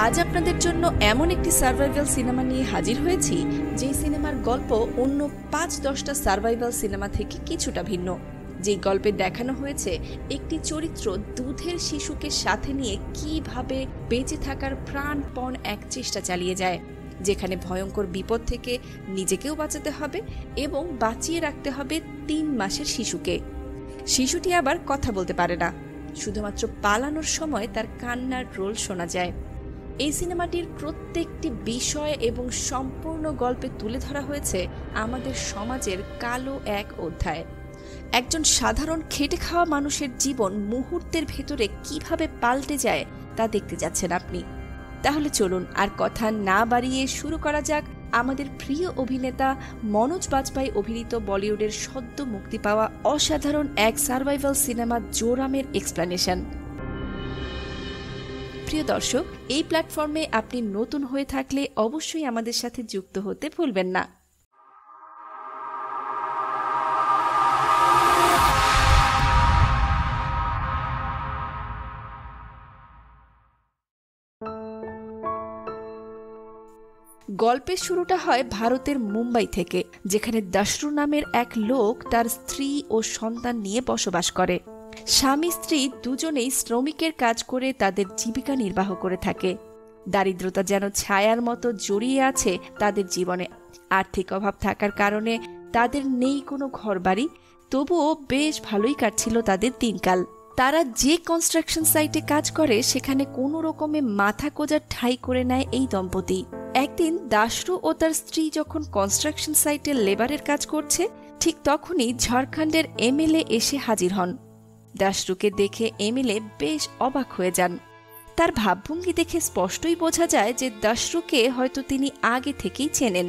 আজ আপনাদের জন্য এমন একটি সার্ভাইভাল সিনেমা নিয়ে হাজির হয়েছি যে সিনেমার গল্প অন্য ৫-১০টা সার্ভাইভাল সিনেমা থেকে কিছুটা ভিন্ন। যে গল্পে দেখানো হয়েছে একটি চরিত্র দুধের শিশুকে সাথে নিয়ে কিভাবে বেঁচে থাকার প্রাণপণ এক চেষ্টা চালিয়ে যায়, যেখানে ভয়ঙ্কর বিপদ থেকে নিজেকেও বাঁচাতে হবে এবং বাঁচিয়ে রাখতে হবে ৩ মাসের শিশুকে। শিশুটি আবার কথা বলতে পারে না, শুধুমাত্র পালানোর সময় তার কান্নার রোল শোনা যায়। এই সিনেমাটির প্রত্যেকটি বিষয় এবং সম্পূর্ণ গল্পে তুলে ধরা হয়েছে আমাদের সমাজের কালো এক অধ্যায়। একজন সাধারণ খেটে খাওয়া মানুষের জীবন মুহূর্তের ভেতরে কিভাবে পাল্টে যায় তা দেখতে যাচ্ছেন আপনি। তাহলে চলুন আর কথা না বাড়িয়ে শুরু করা যাক আমাদের প্রিয় অভিনেতা মনোজ বাজপাই অভিনীত বলিউডের সদ্য মুক্তি পাওয়া অসাধারণ এক সার্ভাইভাল সিনেমা জোরামের এক্সপ্লেনেশন। প্রিয় দর্শক, এই প্ল্যাটফর্মে আপনি নতুন হয়ে থাকলে অবশ্যই আমাদের সাথে যুক্ত হতে ভুলবেন না। গল্পের শুরুটা হয় ভারতের মুম্বাই থেকে, যেখানে দাশরু নামের এক লোক তার স্ত্রী ও সন্তান নিয়ে বসবাস করে। স্বামী স্ত্রী দুজনেই শ্রমিকের কাজ করে তাদের জীবিকা নির্বাহ করে থাকে। দারিদ্রতা যেন ছায়ার মতো জড়িয়ে আছে তাদের জীবনে। আর্থিক অভাব থাকার কারণে তাদের নেই কোনো ঘরবাড়ি, তবুও বেশ ভালোই কাটছিল তাদের দিনকাল। তারা যে কনস্ট্রাকশন সাইটে কাজ করে সেখানে কোনো রকমে মাথা গোঁজার ঠাঁই করে নেয় এই দম্পতি। একদিন দাশরু ও তার স্ত্রী যখন কনস্ট্রাকশন সাইটে লেবারের কাজ করছে, ঠিক তখনই ঝাড়খণ্ডের এমএলএ এসে হাজির হন। দাশরুকে দেখে এমএলএ বেশ অবাক হয়ে যান। তার ভাবভঙ্গি দেখে স্পষ্টই বোঝা যায় যে দাশরুকে হয়তো তিনি আগে থেকেই চেনেন,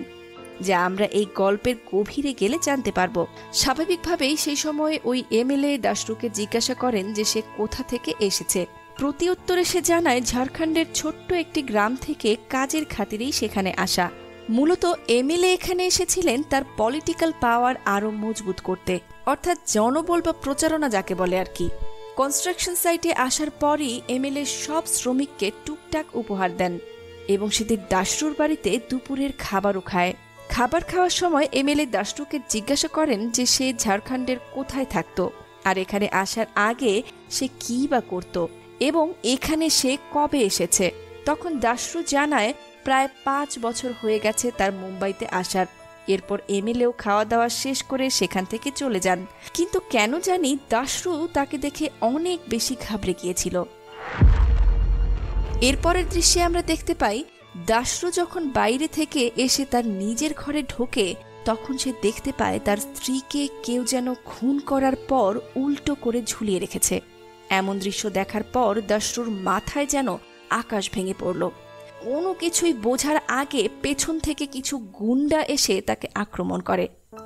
যা আমরা এই গল্পের গভীরে গেলে জানতে পারব। স্বাভাবিকভাবেই সেই সময় ওই এমএলএ দাশরুকে জিজ্ঞাসা করেন যে সে কোথা থেকে এসেছে। প্রতি উত্তরে সে জানায় ঝাড়খণ্ডের ছোট্ট একটি গ্রাম থেকে কাজের খাতিরেই সেখানে আসা। মূলত এমএলএ এখানে এসেছিলেন তার পলিটিক্যাল পাওয়ার আরও মজবুত করতে, অর্থাৎ জনবল বা প্রচারণা যাকে বলে আর কি। কনস্ট্রাকশন সাইটে আসার পরই এমএলএ সব শ্রমিককে টুকটাক উপহার দেন এবং সেদিন দাশরুর বাড়িতে দুপুরের খাবারও খায়। খাবার খাওয়ার সময় এমএলএ দাশরুকে জিজ্ঞাসা করেন যে সে ঝাড়খণ্ডের কোথায় থাকত আর এখানে আসার আগে সে কী বা করত এবং এখানে সে কবে এসেছে। তখন দাশরু জানায় প্রায় ৫ বছর হয়ে গেছে তার মুম্বাইতে আসার। এরপর এমএলএও খাওয়া দাওয়া শেষ করে সেখান থেকে চলে যান, কিন্তু কেন জানি দাশরু তাকে দেখে অনেক বেশি ঘাবড়ে গিয়েছিল। এরপরের দৃশ্যে আমরা দেখতে পাই দাশরু যখন বাইরে থেকে এসে তার নিজের ঘরে ঢোকে, তখন সে দেখতে পায় তার স্ত্রীকে কেউ যেন খুন করার পর উল্টো করে ঝুলিয়ে রেখেছে। এমন দৃশ্য দেখার পর দাশরুর মাথায় যেন আকাশ ভেঙে পড়ল। কোনো কিছুই বোঝার আগে পেছন থেকে কিছু গুন্ডা এসে তাকে আক্রমণ করে।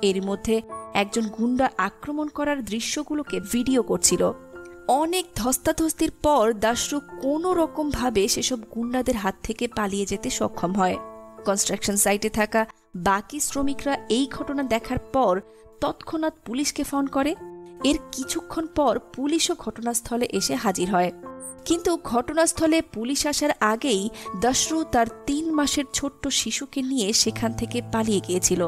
এর মধ্যে একজন গুন্ডা আক্রমণ করার দৃশ্যগুলোকে ভিডিও করছিল। অনেক ধস্তাধস্তির পর দাশরু কোনো রকম ভাবে সেসব গুন্ডাদের হাত থেকে পালিয়ে যেতে সক্ষম হয়। কনস্ট্রাকশন সাইটে থাকা বাকি শ্রমিকরা এই ঘটনা দেখার পর তৎক্ষণাৎ পুলিশকে ফোন করে। এর কিছুক্ষণ পর পুলিশও ঘটনাস্থলে এসে হাজির হয়, কিন্তু ঘটনাস্থলে পুলিশ আসার আগেই দাশরু তার ৩ মাসের ছোট্ট শিশুকে নিয়ে সেখান থেকে পালিয়ে গিয়েছিল।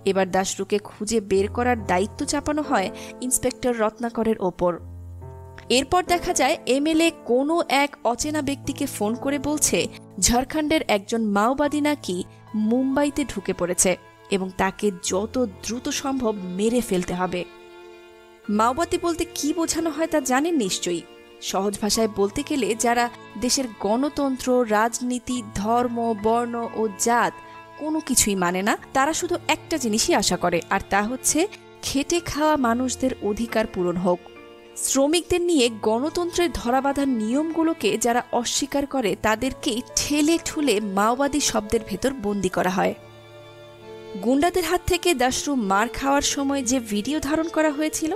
এবার দাশরুকে খুঁজে বের করার দায়িত্ব চাপানো হয় ইন্সপেক্টর রত্নাকরের ওপর। এরপর দেখা যায় এমএলএ কোনো এক অচেনা ব্যক্তিকে ফোন করে বলছে ঝাড়খণ্ডের একজন মাওবাদী নাকি মুম্বাইতে ঢুকে পড়েছে এবং তাকে যত দ্রুত সম্ভব মেরে ফেলতে হবে। মাওবাদী বলতে কি বোঝানো হয় তা জানেন নিশ্চয়ই। সহজ ভাষায় বলতে গেলে যারা দেশের গণতন্ত্র, রাজনীতি, ধর্ম, বর্ণ ও জাত কোনো কিছুই মানে না, তারা শুধু একটা জিনিসই আশা করে, আর তা হচ্ছে খেটে খাওয়া মানুষদের অধিকার পূরণ হোক। শ্রমিকদের নিয়ে গণতন্ত্রের ধরাবাঁধার নিয়মগুলোকে যারা অস্বীকার করে তাদেরকেই ঠেলে ঠুলে মাওবাদী শব্দের ভেতর বন্দি করা হয়। গুন্ডাদের হাত থেকে দাশরু মার খাওয়ার সময় যে ভিডিও ধারণ করা হয়েছিল,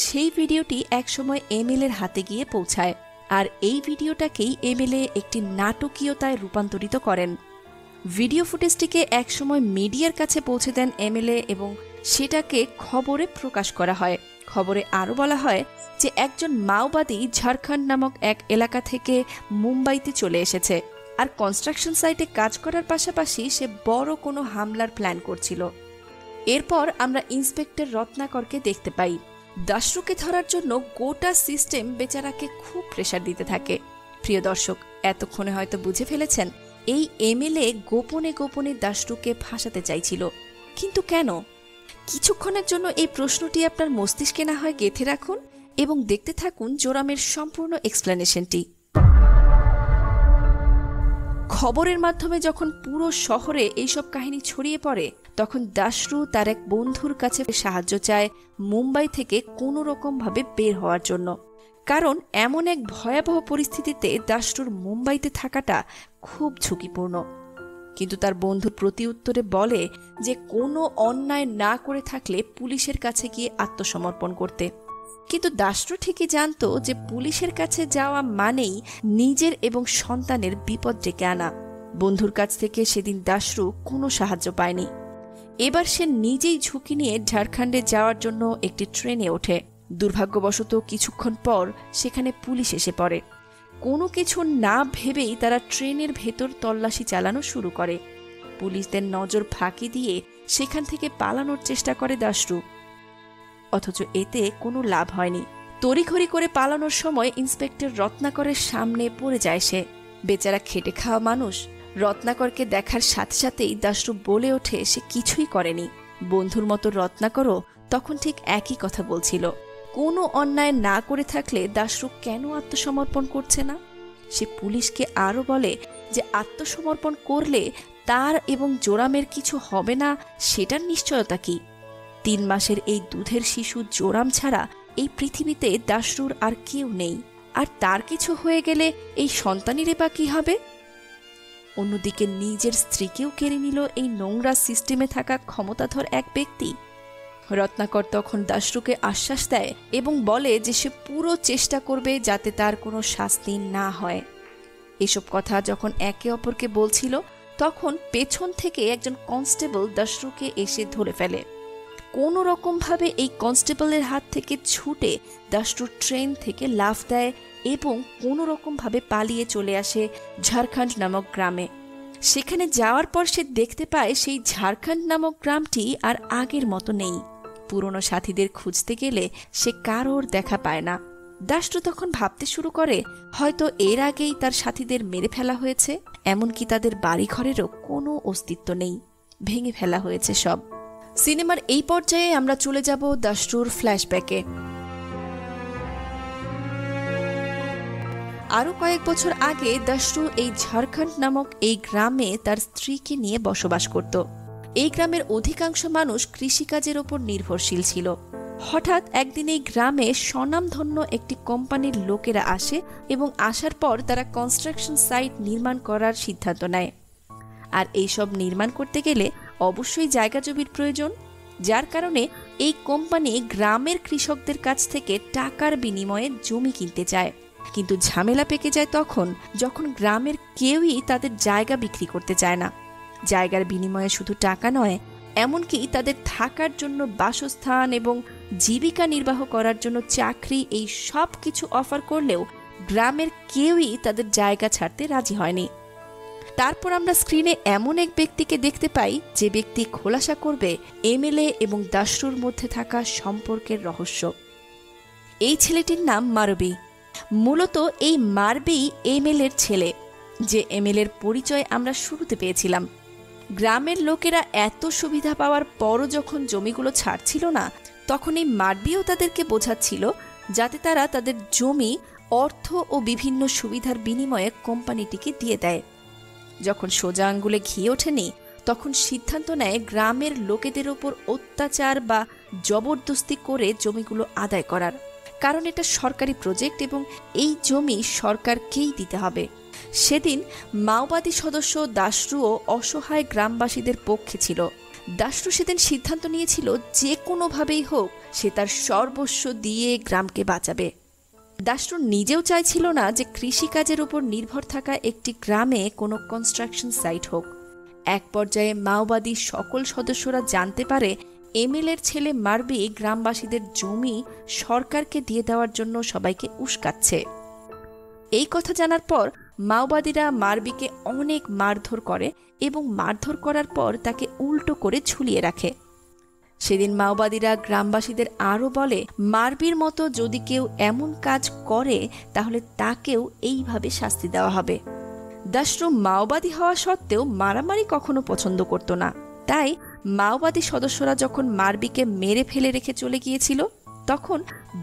সেই ভিডিওটি একসময় এমএলএর হাতে গিয়ে পৌঁছায়, আর এই ভিডিওটাকেই এমএলএ একটি নাটকীয়তায় রূপান্তরিত করেন। ভিডিও ফুটেজটিকে একসময় মিডিয়ার কাছে পৌঁছে দেন এমএলএ এবং সেটাকে খবরে প্রকাশ করা হয়। খবরে আরও বলা হয় যে একজন মাওবাদী ঝাড়খণ্ড নামক এক এলাকা থেকে মুম্বাইতে চলে এসেছে আর কনস্ট্রাকশন সাইটে কাজ করার পাশাপাশি সে বড় কোনো হামলার প্ল্যান করছিল। এরপর আমরা ইন্সপেক্টর রত্নাকরকে দেখতে পাই। দাশরুকে ধরার জন্য গোটা সিস্টেম বেচারাকে খুব প্রেসার দিতে থাকে। প্রিয় দর্শক, এতক্ষণে হয়তো বুঝে ফেলেছেন এই এমএলএ গোপনে গোপনে দাশরুকে ফাঁসাতে চাইছিল, কিন্তু কেন? কিছুক্ষণের জন্য এই প্রশ্নটি আপনার মস্তিষ্কে না হয় গেঁথে রাখুন এবং দেখতে থাকুন জোরামের সম্পূর্ণ এক্সপ্লেনেশনটি। খবরের মাধ্যমে যখন পুরো শহরে এইসব কাহিনী ছড়িয়ে পড়ে, তখন দাশরু তার এক বন্ধুর কাছে সাহায্য চায় মুম্বাই থেকে কোনো রকমভাবে বের হওয়ার জন্য। কারণ এমন এক ভয়াবহ পরিস্থিতিতে দাশরুর মুম্বাইতে থাকাটা খুব ঝুঁকিপূর্ণ। কিন্তু তার বন্ধু প্রতি উত্তরে বলে যে কোনো অন্যায় না করে থাকলে পুলিশের কাছে গিয়ে আত্মসমর্পণ করতে। কিন্তু দাশরু ঠিকই জানত যে পুলিশের কাছে যাওয়া মানেই নিজের এবং সন্তানের বিপদ ডেকে আনা। বন্ধুর কাছ থেকে সেদিন দাশরু কোনো সাহায্য পায়নি। এবার সে নিজেই ঝুঁকি নিয়ে ঝাড়খণ্ডে যাওয়ার জন্য একটি ট্রেনে ওঠে। দুর্ভাগ্যবশত কিছুক্ষণ পর সেখানে পুলিশ এসে পড়ে। কোনো কিছু না ভেবেই তারা ট্রেনের ভেতর তল্লাশি চালানো শুরু করে। পুলিশদের নজর ফাঁকি দিয়ে সেখান থেকে পালানোর চেষ্টা করে দাশরু, অথচ এতে কোনো লাভ হয়নি। তড়িঘড়ি করে পালানোর সময় ইন্সপেক্টর রত্নাকরের সামনে পড়ে যায় সে। বেচারা খেটে খাওয়া মানুষ, রত্নাকরকে দেখার সাথে সাথেই দাশরু বলে ওঠে সে কিছুই করেনি। বন্ধুর মতো রত্নাকরও তখন ঠিক একই কথা বলছিল। কোনো অন্যায় না করে থাকলে দাশরু কেন আত্মসমর্পণ করছে না? সে পুলিশকে আরও বলে যে আত্মসমর্পণ করলে তার এবং জোরামের কিছু হবে না, সেটার নিশ্চয়তা কি? 3 মাসের এই দুধের শিশু জোরাম ছাড়া এই পৃথিবীতে দাশরুর আর কেউ নেই। আর তার কিছু হয়ে গেলে এই সন্তানেরই বা কি হবে? অন্যদিকে নিজের স্ত্রীকেও কেড়ে নিল এই নোংরা সিস্টেমে থাকা ক্ষমতাধর এক ব্যক্তি। রত্নাকর তখন দাশরুকে আশ্বাস দেয় এবং বলে যে সে পুরো চেষ্টা করবে যাতে তার কোনো শাস্তি না হয়। এসব কথা যখন একে অপরকে বলছিল, তখন পেছন থেকে একজন কনস্টেবল দাশরুকে এসে ধরে ফেলে। কোনো রকমভাবে এই কনস্টেবলের হাত থেকে ছুটে দাশরু ট্রেন থেকে লাফ দেয় এবং কোনো রকমভাবে পালিয়ে চলে আসে ঝাড়খণ্ড নামক গ্রামে। সেখানে যাওয়ার পর সে দেখতে পায় সেই ঝাড়খণ্ড নামক গ্রামটি আর আগের মতো নেই। পুরনো সাথীদের খুঁজতে গেলে সে কারোর দেখা পায় না। দাশরু তখন ভাবতে শুরু করে হয়তো এর আগেই তার সাথীদের মেরে ফেলা হয়েছে, এমনকি তাদের বাড়িঘরেরও কোনো অস্তিত্ব নেই, ভেঙে ফেলা হয়েছে সব। সিনেমার এই পর্যায়ে আমরা চলে যাব দাশরুর ফ্ল্যাশব্যাকে। আরও কয়েক বছর আগে দাশরু এই ঝাড়খণ্ড নামক এই গ্রামে তার স্ত্রীকে নিয়ে বসবাস করত। এই গ্রামের অধিকাংশ মানুষ কৃষিকাজের ওপর নির্ভরশীল ছিল। হঠাৎ একদিন এই গ্রামে স্বনামধন্য একটি কোম্পানির লোকেরা আসে এবং আসার পর তারা কনস্ট্রাকশন সাইট নির্মাণ করার সিদ্ধান্ত নেয়। আর এইসব নির্মাণ করতে গেলে অবশ্যই জায়গা জমির প্রয়োজন, যার কারণে এই কোম্পানি গ্রামের কৃষকদের কাছ থেকে টাকার বিনিময়ে জমি কিনতে চায়। কিন্তু ঝামেলা পেকে যায় তখন যখন গ্রামের কেউই তাদের জায়গা বিক্রি করতে চায় না। জায়গার বিনিময়ে শুধু টাকা নয়, এমনকি তাদের থাকার জন্য বাসস্থান এবং জীবিকা নির্বাহ করার জন্য চাকরি, এই সব কিছু অফার করলেও গ্রামের কেউই তাদের জায়গা ছাড়তে রাজি হয়নি। তারপর আমরা স্ক্রিনে এমন এক ব্যক্তিকে দেখতে পাই যে ব্যক্তি খোলাসা করবে এমএলএ এবং দাশরুর মধ্যে থাকা সম্পর্কের রহস্য। এই ছেলেটির নাম মারবি। মূলত এই মারবি এমএলএর ছেলে, যে এমএলএর পরিচয় আমরা শুরুতে পেয়েছিলাম। গ্রামের লোকেরা এত সুবিধা পাওয়ার পরও যখন জমিগুলো ছাড়ছিল না, তখন এই মারবিও তাদেরকে বোঝাচ্ছিল যাতে তারা তাদের জমি, অর্থ ও বিভিন্ন সুবিধার বিনিময়ে কোম্পানিটিকে দিয়ে দেয়। যখন সোজা আঙ্গুলে ঘি ওঠেনি, তখন সিদ্ধান্ত নেয় গ্রামের লোকেদের ওপর অত্যাচার বা জবরদস্তি করে জমিগুলো আদায় করার, কারণ এটা সরকারি প্রজেক্ট এবং এই জমি সরকারকেই দিতে হবে। সেদিন মাওবাদী সদস্য দাশরুও অসহায় গ্রামবাসীদের পক্ষে ছিল। দাশরু সেদিন সিদ্ধান্ত নিয়েছিল যে কোনোভাবেই হোক সে তার সর্বস্ব দিয়ে গ্রামকে বাঁচাবে। দাশরু নিজেও চাইছিল না যে কৃষিকাজের উপর নির্ভর থাকা একটি গ্রামে কোনো কনস্ট্রাকশন সাইট হোক। এক পর্যায়ে মাওবাদী সকল সদস্যরা জানতে পারে এমএলএর ছেলে মারবি গ্রামবাসীদের জমি সরকারকে দিয়ে দেওয়ার জন্য সবাইকে উস্কাচ্ছে। এই কথা জানার পর মাওবাদীরা মারবিকে অনেক মারধর করে এবং মারধর করার পর তাকে উল্টো করে ঝুলিয়ে রাখে। সেদিন মাওবাদীরা গ্রামবাসীদের আরও বলে, মারবির মতো যদি কেউ এমন কাজ করে তাহলে তাকেও এইভাবে শাস্তি দেওয়া হবে। দাশরু মাওবাদী হওয়া সত্ত্বেও মারামারি কখনো পছন্দ করত না। তাই মাওবাদী সদস্যরা যখন মারবিকে মেরে ফেলে রেখে চলে গিয়েছিল, তখন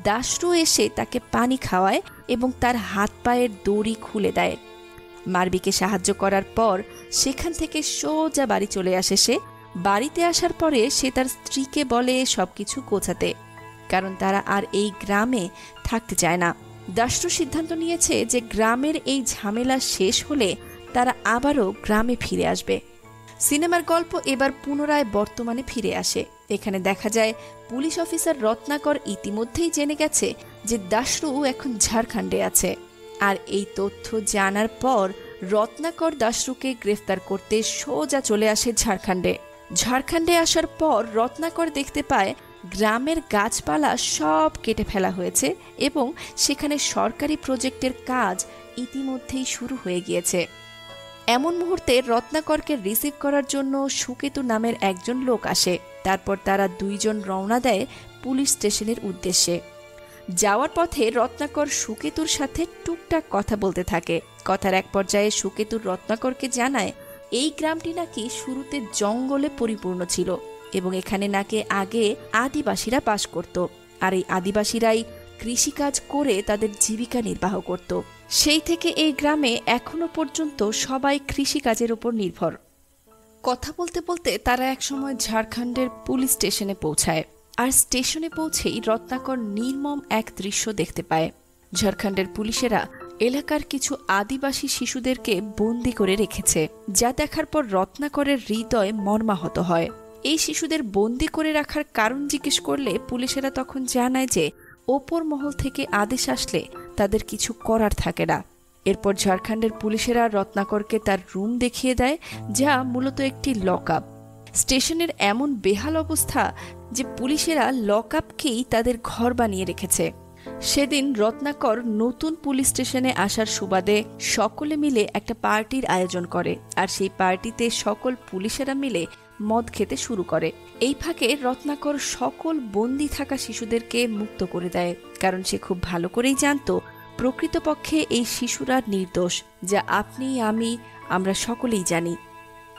দাশরু এসে তাকে পানি খাওয়ায় এবং তার হাত পায়ের দড়ি খুলে দেয়। মারবিকে সাহায্য করার পর সেখান থেকে সোজা বাড়ি চলে আসে সে। বাড়িতে আসার পরে সে তার স্ত্রীকে বলে সবকিছু গোছাতে, কারণ তারা আর এই গ্রামে থাকতে চায় না। দাশরু সিদ্ধান্ত নিয়েছে যে গ্রামের এই ঝামেলা শেষ হলে তারা আবারও গ্রামে ফিরে আসবে। সিনেমার গল্প এবার পুনরায় বর্তমানে ফিরে আসে। এখানে দেখা যায় পুলিশ অফিসার রত্নাকর ইতিমধ্যেই জেনে গেছে যে দাশরু এখন ঝাড়খণ্ডে আছে। আর এই তথ্য জানার পর রত্নাকর দাশরুকে গ্রেফতার করতে সোজা চলে আসে ঝাড়খণ্ডে আসার পর রত্নাকর দেখতে পায় গ্রামের গাছপালা সব কেটে ফেলা হয়েছে এবং সেখানে সরকারি প্রজেক্টের কাজ ইতিমধ্যেই শুরু হয়ে গিয়েছে। এমন মুহূর্তে রত্নাকরকে রিসিভ করার জন্য সুকেতু নামের একজন লোক আসে। তারপর তারা দুইজন রওনা দেয় পুলিশ স্টেশনের উদ্দেশ্যে। যাওয়ার পথে রত্নাকর সুকেতুর সাথে টুকটাক কথা বলতে থাকে। কথার এক পর্যায়ে সুকেতুর রত্নাকরকে জানায় এই গ্রামটি নাকি শুরুতে জঙ্গলে পরিপূর্ণ ছিল এবং এখানে নাকি আগে আদিবাসীরা বাস করত, আর এই আদিবাসীরাই কৃষিকাজ করে তাদের জীবিকা নির্বাহ করত। সেই থেকে এই গ্রামে এখনো পর্যন্ত সবাই কৃষিকাজের উপর নির্ভর। কথা বলতে বলতে তারা একসময় ঝাড়খণ্ডের পুলিশ স্টেশনে পৌঁছায়। আর স্টেশনে পৌঁছেই রত্নাকর নির্মম এক দৃশ্য দেখতে পায়। ঝাড়খণ্ডের পুলিশেরা এলাকার কিছু আদিবাসী শিশুদেরকে বন্দি করে রেখেছে, যা দেখার পর রত্নাকরের হৃদয় মর্মাহত হয়। এই শিশুদের বন্দি করে রাখার কারণ জিজ্ঞেস করলে পুলিশেরা তখন জানায় যে ওপর মহল থেকে আদেশ আসলে তাদের কিছু করার থাকে না। এরপর ঝাড়খণ্ডের পুলিশেরা রত্নাকরকে তার রুম দেখিয়ে দেয়, যা মূলত একটি লকআপ। স্টেশনের এমন বেহাল অবস্থা যে পুলিশেরা লকআপকেই তাদের ঘর বানিয়ে রেখেছে। সেদিন রত্নাকর নতুন পুলিশ স্টেশনে আসার সুবাদে সকলে মিলে একটা পার্টির আয়োজন করে, আর সেই পার্টিতে সকল পুলিশেরা মিলে মদ খেতে শুরু করে। এই ফাঁকে রত্নাকর সকল বন্দি থাকা শিশুদেরকে মুক্ত করে দেয়, কারণ সে খুব ভালো করেই জানত প্রকৃতপক্ষে এই শিশুরা নির্দোষ, যা আপনি আমরা সকলেই জানি।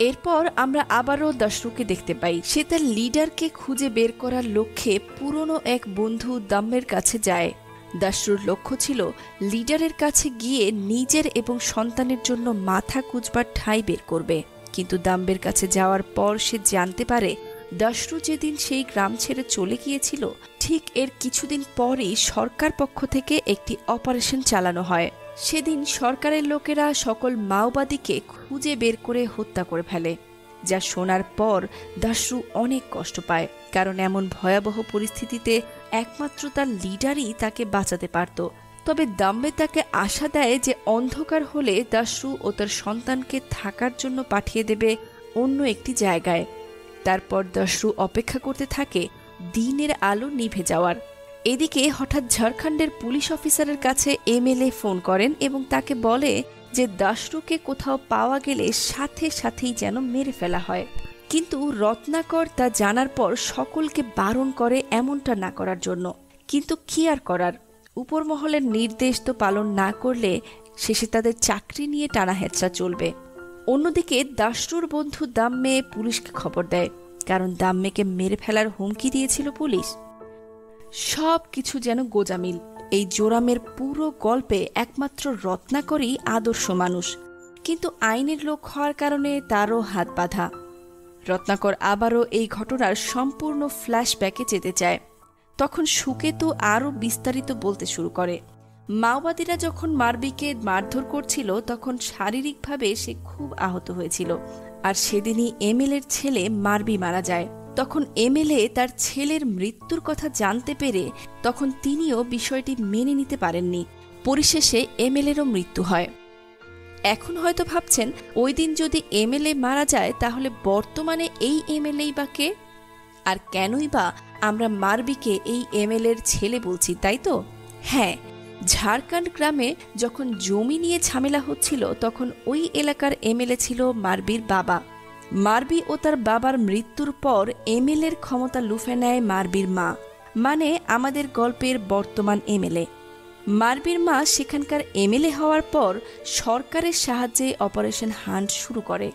এরপর আমরা আবারও দাশরুকে দেখতে পাই। সে তার লিডারকে খুঁজে বের করার লক্ষ্যে পুরনো এক বন্ধু দাম্মের কাছে যায়। দাশরুর লক্ষ্য ছিল লিডারের কাছে গিয়ে নিজের এবং সন্তানের জন্য মাথা কুঁজবার ঠাঁই বের করবে, কিন্তু দাম্বের কাছে যাওয়ার পর সে জানতে পারে দাশরু যেদিন সেই গ্রাম ছেড়ে চলে গিয়েছিল ঠিক এর কিছুদিন পরই সরকার পক্ষ থেকে একটি অপারেশন চালানো হয়। সেদিন সরকারের লোকেরা সকল মাওবাদীকে খুঁজে বের করে হত্যা করে ফেলে, যা শোনার পর দাশরু অনেক কষ্ট পায়, কারণ এমন ভয়াবহ পরিস্থিতিতে একমাত্র তার লিডারই তাকে বাঁচাতে পারত। তবে দাম্বে তাকে আশা দেয় যে অন্ধকার হলে দাশরু ও তার সন্তানকে থাকার জন্য পাঠিয়ে দেবে অন্য একটি জায়গায়। তারপর দাশরু অপেক্ষা করতে থাকে দিনের আলো নিভে যাওয়ার। এদিকে হঠাৎ ঝাড়খণ্ডের পুলিশ অফিসারের কাছে এমএলএ ফোন করেন এবং তাকে বলে যে দাশরুকে কোথাও পাওয়া গেলে সাথে সাথেই যেন মেরে ফেলা হয়। কিন্তু রত্নাকর তা জানার পর সকলকে বারণ করে এমনটা না করার জন্য। কিন্তু কি আর করার, উপর মহলের নির্দেশ তো পালন না করলে শেষে তাদের চাকরি নিয়ে টানা হেঁচড়া চলবে। অন্যদিকে দাশরুর বন্ধু দাম্মে পুলিশকে খবর দেয়, কারণ দাম্মেকে মেরে ফেলার হুমকি দিয়েছিল পুলিশ। সব কিছু যেন গোজামিল। এই জোরামের পুরো গল্পে একমাত্র রত্নাকরই আদর্শ মানুষ, কিন্তু আইনের লোক হওয়ার কারণে তারও হাত বাঁধা। রত্নাকর আবারও এই ঘটনার সম্পূর্ণ ফ্ল্যাশব্যাকে যেতে চায়। তখন সুকেতু আরও বিস্তারিত বলতে শুরু করে। মাওবাদীরা যখন মারবিকে মারধর করছিল তখন শারীরিকভাবে সে খুব আহত হয়েছিল, আর সেদিনই এমএলএর ছেলে মারবি মারা যায়। তখন এমএলএ তার ছেলের মৃত্যুর কথা জানতে পেরে তখন তিনিও বিষয়টি মেনে নিতে পারেননি। পরিশেষে এমএলএরও মৃত্যু হয়। এখন হয়তো ভাবছেন ওই দিন যদি এমএলএ মারা যায় তাহলে বর্তমানে এই এমএলএই বা কে, আর কেনই বা আমরা মারবিকে এই এমএলএর ছেলে বলছি, তাই তো? হ্যাঁ, ঝাড়খণ্ড গ্রামে যখন জমি নিয়ে ঝামেলা হচ্ছিল তখন ওই এলাকার এমএলএ ছিল মার্বির বাবা। মার্বি ও তার বাবার মৃত্যুর পর এমএলএর ক্ষমতা লুফে নেয় মার্বির মা, মানে আমাদের গল্পের বর্তমান এমএলএ। মার্বির মা সেখানকার এমএলএ হওয়ার পর সরকারের সাহায্যে অপারেশন হান্ট শুরু করে,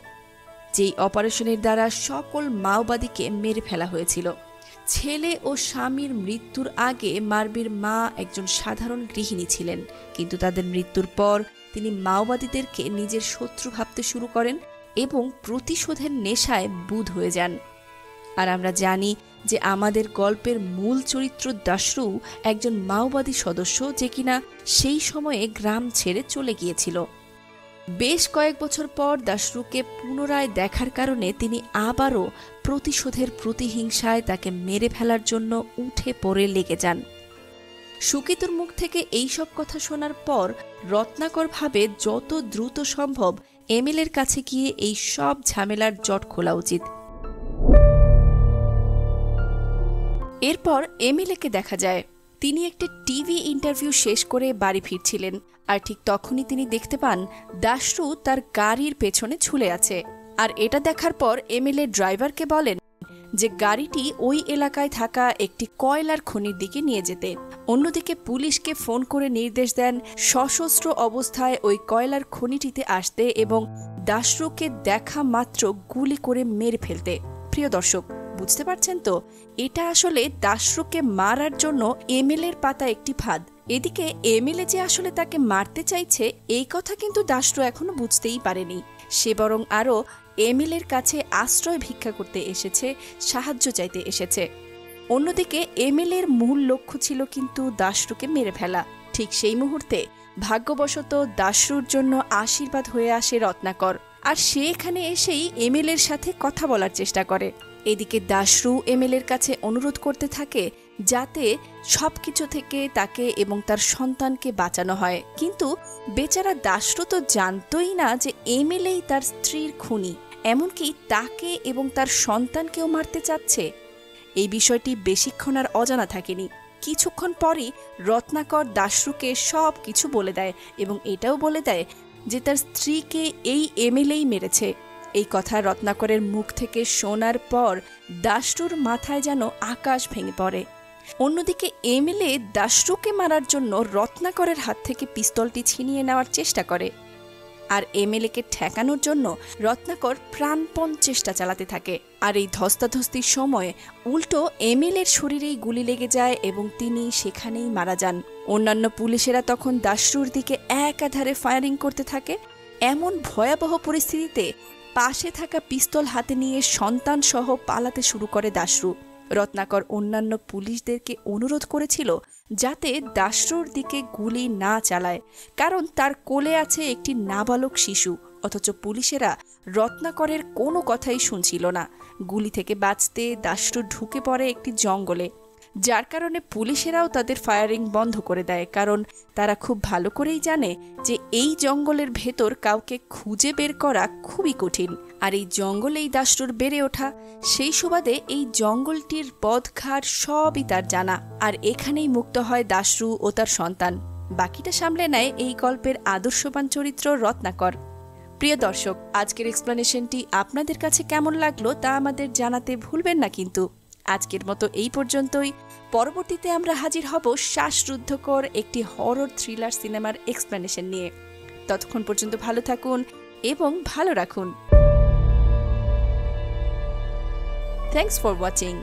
যেই অপারেশনের দ্বারা সকল মাওবাদীকে মেরে ফেলা হয়েছিল। ছেলে ও স্বামীর মৃত্যুর আগে মার্বির মা একজন সাধারণ গৃহিণী ছিলেন, কিন্তু তাদের মৃত্যুর পর তিনি মাওবাদীদেরকে নিজের শত্রু ভাবতে শুরু করেন এবং প্রতিশোধের নেশায় বুঁদ হয়ে যান। আর আমরা জানি যে আমাদের গল্পের মূল চরিত্র দাশরু একজন মাওবাদী সদস্য, যে কিনা সেই সময়ে গ্রাম ছেড়ে চলে গিয়েছিল। বেশ কয়েক বছর পর দাশরুকে পুনরায় দেখার কারণে তিনি আবারও প্রতিশোধের প্রতিহিংসায় তাকে মেরে ফেলার জন্য উঠে পড়ে লেগে যান। সুকিতুর মুখ থেকে এইসব কথা শোনার পর রত্নাকর ভাবে যত দ্রুত সম্ভব এমএলএর কাছে গিয়ে এই সব ঝামেলার জট খোলা উচিত। এরপর এমএলএকে দেখা যায় তিনি একটি টিভি ইন্টারভিউ শেষ করে বাড়ি ফিরছিলেন, আর ঠিক তখনই তিনি দেখতে পান দাশরু তার গাড়ির পেছনে ঝুলে আছে। আর এটা দেখার পর এমএলএ ড্রাইভারকে বলেন যে গাড়িটি ওই এলাকায় থাকা একটি কয়লার খনির দিকে নিয়ে যেতে। অন্যদিকে পুলিশকে ফোন করে নির্দেশ দেন সশস্ত্র অবস্থায় ওই কয়লার খনিটিতে আসতে এবং দাশরুকে দেখা মাত্র গুলি করে মেরে ফেলতে। প্রিয় দর্শক, বুঝতে পারছেন তো, এটা আসলে দাশরুকে মারার জন্য এমএলএর পাতা একটি ফাঁদ। এদিকে এমএলএ যে আসলে তাকে মারতে চাইছে এই কথা কিন্তু দাশরু এখনো বুঝতেই পারেনি। সে বরং আরও এমএলএর কাছে আশ্রয় ভিক্ষা করতে এসেছে, সাহায্য চাইতে এসেছে। অন্যদিকে এমএলএর মূল লক্ষ্য ছিল কিন্তু দাশরুকে মেরে ফেলা। ঠিক সেই মুহূর্তে ভাগ্যবশত দাশরুর জন্য আশীর্বাদ হয়ে আসে রত্নাকর, আর সে এখানে এসেই এমএলএর সাথে কথা বলার চেষ্টা করে। এদিকে দাশরু এমএলএর কাছে অনুরোধ করতে থাকে যাতে সবকিছু থেকে তাকে এবং তার সন্তানকে বাঁচানো হয়, কিন্তু বেচারা দাশরু তো জানতই না যে এমএলএই তার স্ত্রীর খুনি, এমনকি তাকে এবং তার সন্তানকেও মারতে চাচ্ছে। এই বিষয়টি বেশিক্ষণ আর অজানা থাকেনি। কিছুক্ষণ পরই রত্নাকর দাশরুকে সব কিছু বলে দেয় এবং এটাও বলে দেয় যে তার স্ত্রীকে এই এমএলএই মেরেছে। এই কথা রত্নাকরের মুখ থেকে শোনার পর দাশরুর মাথায় যেন আকাশ ভেঙে পড়ে। অন্যদিকে এমএলএ দাশরুকে মারার জন্য রত্নাকরের হাত থেকে পিস্তলটি ছিনিয়ে নেওয়ার চেষ্টা করে, আর এমএলএকে ঠেকানোর জন্য রত্নাকর প্রাণপণ চেষ্টা চালাতে থাকে। আর এই ধস্তাধস্তির সময় উল্টো এমএলএর শরীরেই গুলি লেগে যায় এবং তিনি সেখানেই মারা যান। অন্যান্য পুলিশেরা তখন দাশরুর দিকে একাধারে ফায়ারিং করতে থাকে। এমন ভয়াবহ পরিস্থিতিতে পাশে থাকা পিস্তল হাতে নিয়ে সন্তান সহ পালাতে শুরু করে দাশরু। রত্নাকর অন্যান্য পুলিশদেরকে অনুরোধ করেছিল যাতে দাশরুর দিকে গুলি না চালায়, কারণ তার কোলে আছে একটি নাবালক শিশু। অথচ পুলিশেরা রত্নাকরের কোনো কথাই শুনছিল না। গুলি থেকে বাঁচতে দাশরু ঢুকে পড়ে একটি জঙ্গলে, যার কারণে পুলিশেরাও তাদের ফায়ারিং বন্ধ করে দেয়, কারণ তারা খুব ভালো করেই জানে যে এই জঙ্গলের ভেতর কাউকে খুঁজে বের করা খুবই কঠিন। আর এই জঙ্গলেই দাশরুর বেড়ে ওঠা, সেই সুবাদে এই জঙ্গলটির পথঘাট সবই তার জানা। আর এখানেই মুক্ত হয় দাশরু ও তার সন্তান। বাকিটা সামলে নেয় এই গল্পের আদর্শবান চরিত্র রত্নাকর। প্রিয় দর্শক, আজকের এক্সপ্লেনেশনটি আপনাদের কাছে কেমন লাগলো তা আমাদের জানাতে ভুলবেন না। কিন্তু আজকের মতো এই পর্যন্তই। পরবর্তীতে আমরা হাজির হব শ্বাসরুদ্ধকর একটি হরর থ্রিলার সিনেমার এক্সপ্লেনেশন নিয়ে। ততক্ষণ পর্যন্ত ভালো থাকুন এবং ভালো রাখুন। Thanks for watching.